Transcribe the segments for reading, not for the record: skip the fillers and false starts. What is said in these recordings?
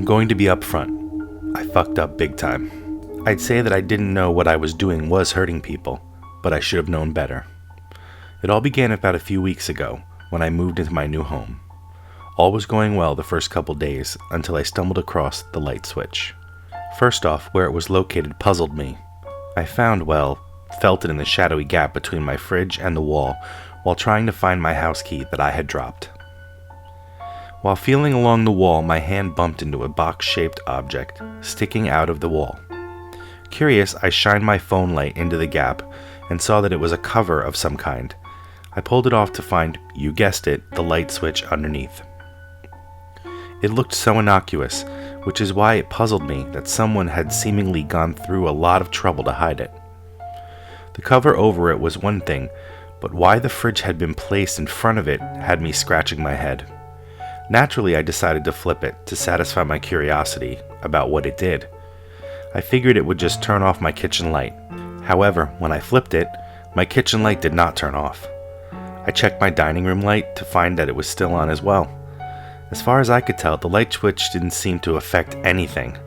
I'm going to be upfront. I fucked up big time. I'd say that I didn't know what I was doing was hurting people, but I should have known better. It all began about a few weeks ago when I moved into my new home. All was going well the first couple days until I stumbled across the Lightswitch. First off, where it was located puzzled me. I felt it in the shadowy gap between my fridge and the wall while trying to find my house key that I had dropped. While feeling along the wall, my hand bumped into a box-shaped object sticking out of the wall. Curious, I shined my phone light into the gap and saw that it was a cover of some kind. I pulled it off to find, you guessed it, the light switch underneath. It looked so innocuous, which is why it puzzled me that someone had seemingly gone through a lot of trouble to hide it. The cover over it was one thing, but why the fridge had been placed in front of it had me scratching my head. Naturally, I decided to flip it to satisfy my curiosity about what it did. I figured it would just turn off my kitchen light. However, when I flipped it, my kitchen light did not turn off. I checked my dining room light to find that it was still on as well. As far as I could tell, the light switch didn't seem to affect anything.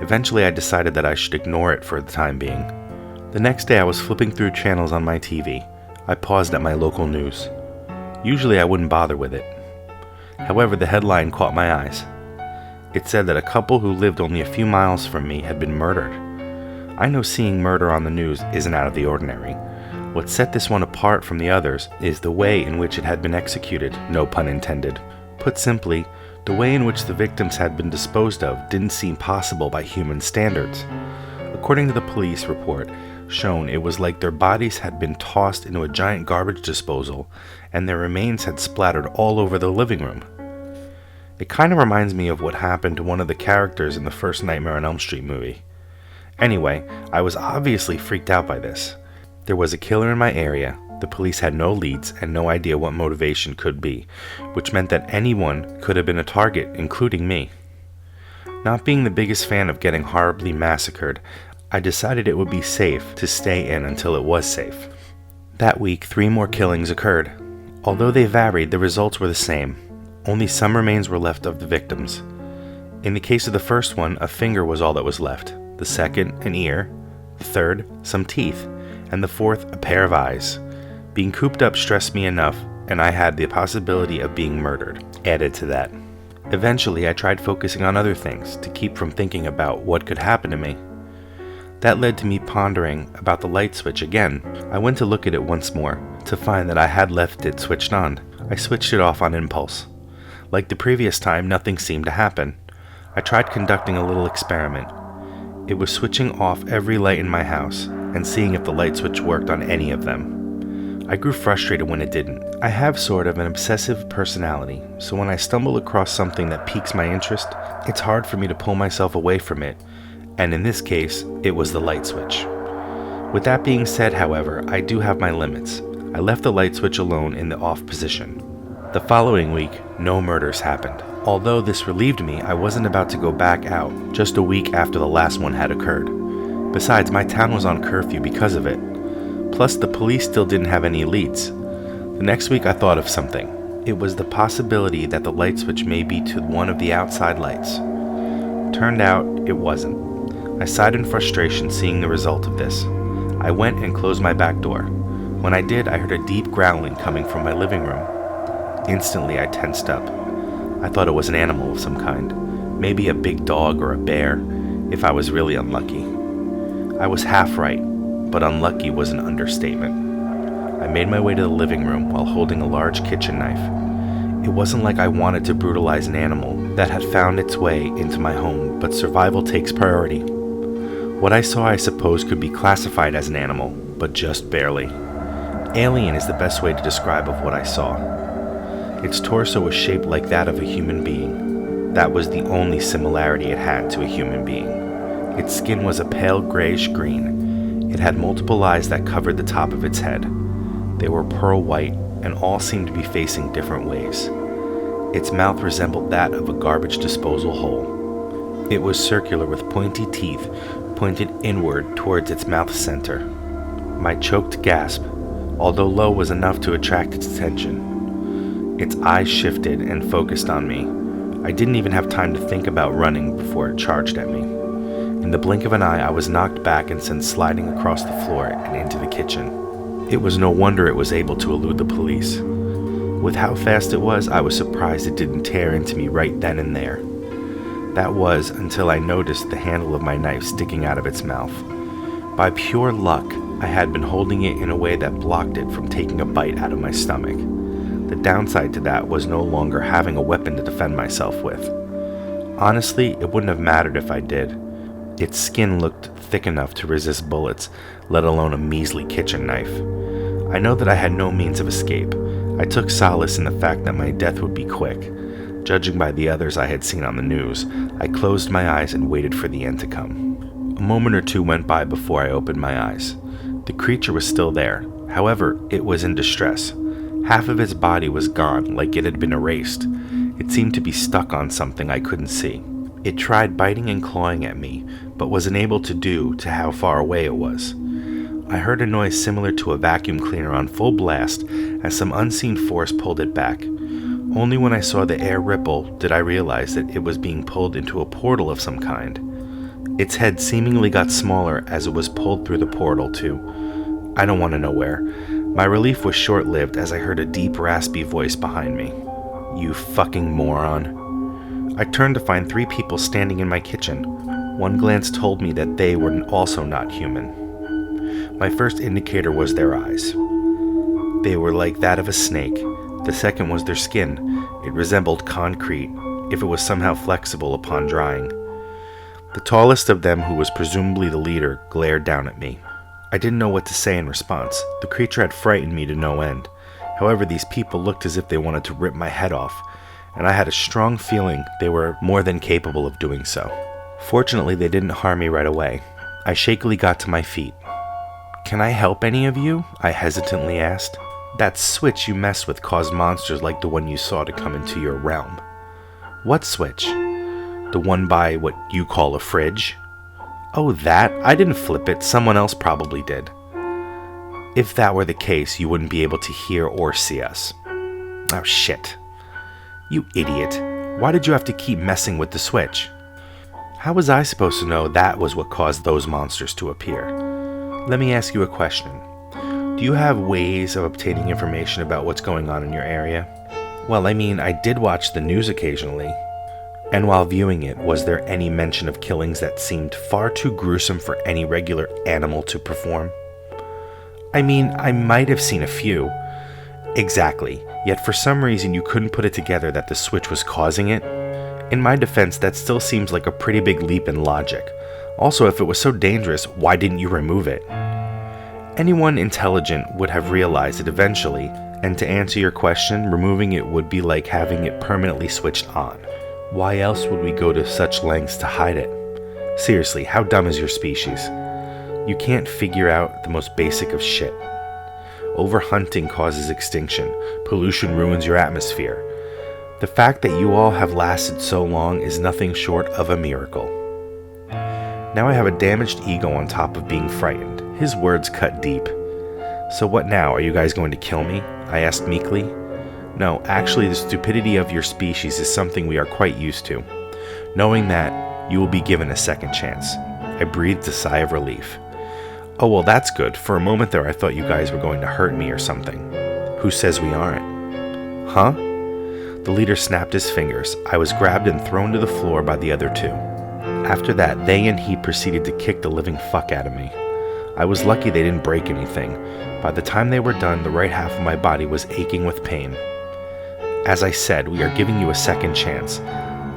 Eventually, I decided that I should ignore it for the time being. The next day, I was flipping through channels on my TV. I paused at my local news. Usually, I wouldn't bother with it. However, the headline caught my eyes. It said that a couple who lived only a few miles from me had been murdered. I know seeing murder on the news isn't out of the ordinary. What set this one apart from the others is the way in which it had been executed, no pun intended. Put simply, the way in which the victims had been disposed of didn't seem possible by human standards. According to the police report shown, it was like their bodies had been tossed into a giant garbage disposal and their remains had splattered all over the living room. It kind of reminds me of what happened to one of the characters in the first Nightmare on Elm Street movie. Anyway, I was obviously freaked out by this. There was a killer in my area. The police had no leads and no idea what motivation could be, which meant that anyone could have been a target, including me. Not being the biggest fan of getting horribly massacred, I decided it would be safe to stay in until it was safe. That week, 3 more killings occurred. Although they varied, the results were the same. Only some remains were left of the victims. In the case of the first one, a finger was all that was left. The second, an ear. The third, some teeth. And the fourth, a pair of eyes. Being cooped up stressed me enough, and I had the possibility of being murdered added to that. Eventually, I tried focusing on other things to keep from thinking about what could happen to me. That led to me pondering about the light switch again. I went to look at it once more to find that I had left it switched on. I switched it off on impulse. Like the previous time, nothing seemed to happen. I tried conducting a little experiment. It was switching off every light in my house and seeing if the light switch worked on any of them. I grew frustrated when it didn't. I have sort of an obsessive personality, so when I stumble across something that piques my interest, it's hard for me to pull myself away from it, and in this case, it was the light switch. With that being said, however, I do have my limits. I left the light switch alone in the off position. The following week, no murders happened. Although this relieved me, I wasn't about to go back out just a week after the last one had occurred. Besides, my town was on curfew because of it. Plus, the police still didn't have any leads. The next week I thought of something. It was the possibility that the light switch may be to one of the outside lights. Turned out, it wasn't. I sighed in frustration seeing the result of this. I went and closed my back door. When I did, I heard a deep growling coming from my living room. Instantly, I tensed up. I thought it was an animal of some kind, maybe a big dog or a bear, if I was really unlucky. I was half right, but unlucky was an understatement. I made my way to the living room while holding a large kitchen knife. It wasn't like I wanted to brutalize an animal that had found its way into my home, but survival takes priority. What I saw, I suppose, could be classified as an animal, but just barely. Alien is the best way to describe of what I saw. Its torso was shaped like that of a human being. That was the only similarity it had to a human being. Its skin was a pale grayish green. It had multiple eyes that covered the top of its head. They were pearl white and all seemed to be facing different ways. Its mouth resembled that of a garbage disposal hole. It was circular with pointy teeth pointed inward towards its mouth center. My choked gasp, although low, was enough to attract its attention. Its eyes shifted and focused on me. I didn't even have time to think about running before it charged at me. In the blink of an eye, I was knocked back and sent sliding across the floor and into the kitchen. It was no wonder it was able to elude the police. With how fast it was, I was surprised it didn't tear into me right then and there. That was until I noticed the handle of my knife sticking out of its mouth. By pure luck, I had been holding it in a way that blocked it from taking a bite out of my stomach. The downside to that was no longer having a weapon to defend myself with. Honestly, it wouldn't have mattered if I did. Its skin looked thick enough to resist bullets, let alone a measly kitchen knife. I know that I had no means of escape. I took solace in the fact that my death would be quick. Judging by the others I had seen on the news, I closed my eyes and waited for the end to come. A moment or two went by before I opened my eyes. The creature was still there. However, it was in distress. Half of its body was gone, like it had been erased. It seemed to be stuck on something I couldn't see. It tried biting and clawing at me, but was unable to due to how far away it was. I heard a noise similar to a vacuum cleaner on full blast as some unseen force pulled it back. Only when I saw the air ripple did I realize that it was being pulled into a portal of some kind. Its head seemingly got smaller as it was pulled through the portal to I don't want to know where. My relief was short-lived as I heard a deep, raspy voice behind me. "You fucking moron." I turned to find 3 people standing in my kitchen. One glance told me that they were also not human. My first indicator was their eyes. They were like that of a snake. The second was their skin. It resembled concrete, if it was somehow flexible upon drying. The tallest of them, who was presumably the leader, glared down at me. I didn't know what to say in response. The creature had frightened me to no end. However, these people looked as if they wanted to rip my head off, and I had a strong feeling they were more than capable of doing so. Fortunately, they didn't harm me right away. I shakily got to my feet. "Can I help any of you?" I hesitantly asked. "That switch you messed with caused monsters like the one you saw to come into your realm." "What switch?" "The one by what you call a fridge." "Oh, that? I didn't flip it. Someone else probably did." "If that were the case, you wouldn't be able to hear or see us." "Oh, shit." "You idiot. Why did you have to keep messing with the switch?" "How was I supposed to know that was what caused those monsters to appear?" "Let me ask you a question. Do you have ways of obtaining information about what's going on in your area?" "Well, I did watch the news occasionally." "And while viewing it, was there any mention of killings that seemed far too gruesome for any regular animal to perform?" I might have seen a few." "Exactly. Yet for some reason you couldn't put it together that the switch was causing it? In my defense, that still seems like a pretty big leap in logic. Also, if it was so dangerous, why didn't you remove it?" "Anyone intelligent would have realized it eventually, and to answer your question, removing it would be like having it permanently switched on. Why else would we go to such lengths to hide it? Seriously, how dumb is your species? You can't figure out the most basic of shit. Overhunting causes extinction. Pollution ruins your atmosphere. The fact that you all have lasted so long is nothing short of a miracle." Now I have a damaged ego on top of being frightened. His words cut deep. "So what now? Are you guys going to kill me?" I asked meekly. "No, actually the stupidity of your species is something we are quite used to. Knowing that, you will be given a second chance." I breathed a sigh of relief. "Oh, well, that's good. For a moment there I thought you guys were going to hurt me or something." "Who says we aren't?" "Huh?" The leader snapped his fingers. I was grabbed and thrown to the floor by the other 2. After that, they and he proceeded to kick the living fuck out of me. I was lucky they didn't break anything. By the time they were done, the right half of my body was aching with pain. "As I said, we are giving you a second chance.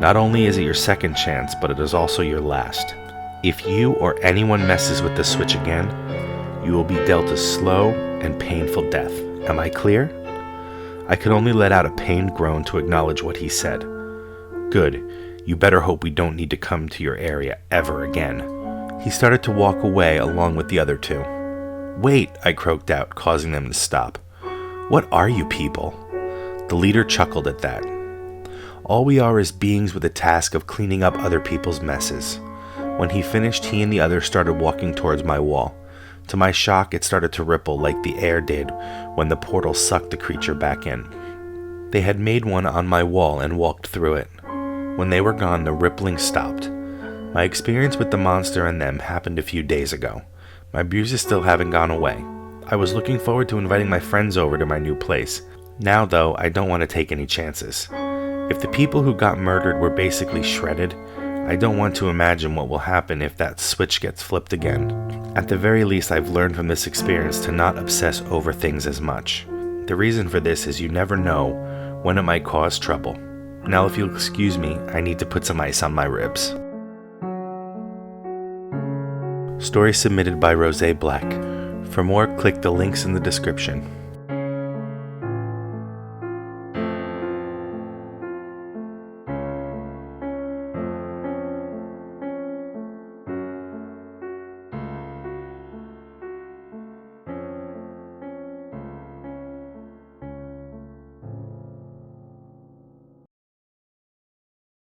Not only is it your second chance, but it is also your last. If you or anyone messes with the switch again, you will be dealt a slow and painful death. Am I clear?" I could only let out a pained groan to acknowledge what he said. "Good. You better hope we don't need to come to your area ever again." He started to walk away along with the other 2. "Wait," I croaked out, causing them to stop. "What are you people?" The leader chuckled at that. "All we are is beings with a task of cleaning up other people's messes." When he finished, he and the others started walking towards my wall. To my shock, it started to ripple like the air did when the portal sucked the creature back in. They had made one on my wall and walked through it. When they were gone, the rippling stopped. My experience with the monster and them happened a few days ago. My bruises still haven't gone away. I was looking forward to inviting my friends over to my new place. Now, though, I don't want to take any chances. If the people who got murdered were basically shredded, I don't want to imagine what will happen if that switch gets flipped again. At the very least, I've learned from this experience to not obsess over things as much. The reason for this is you never know when it might cause trouble. Now, if you'll excuse me, I need to put some ice on my ribs. Story submitted by Rose Black. For more, click the links in the description.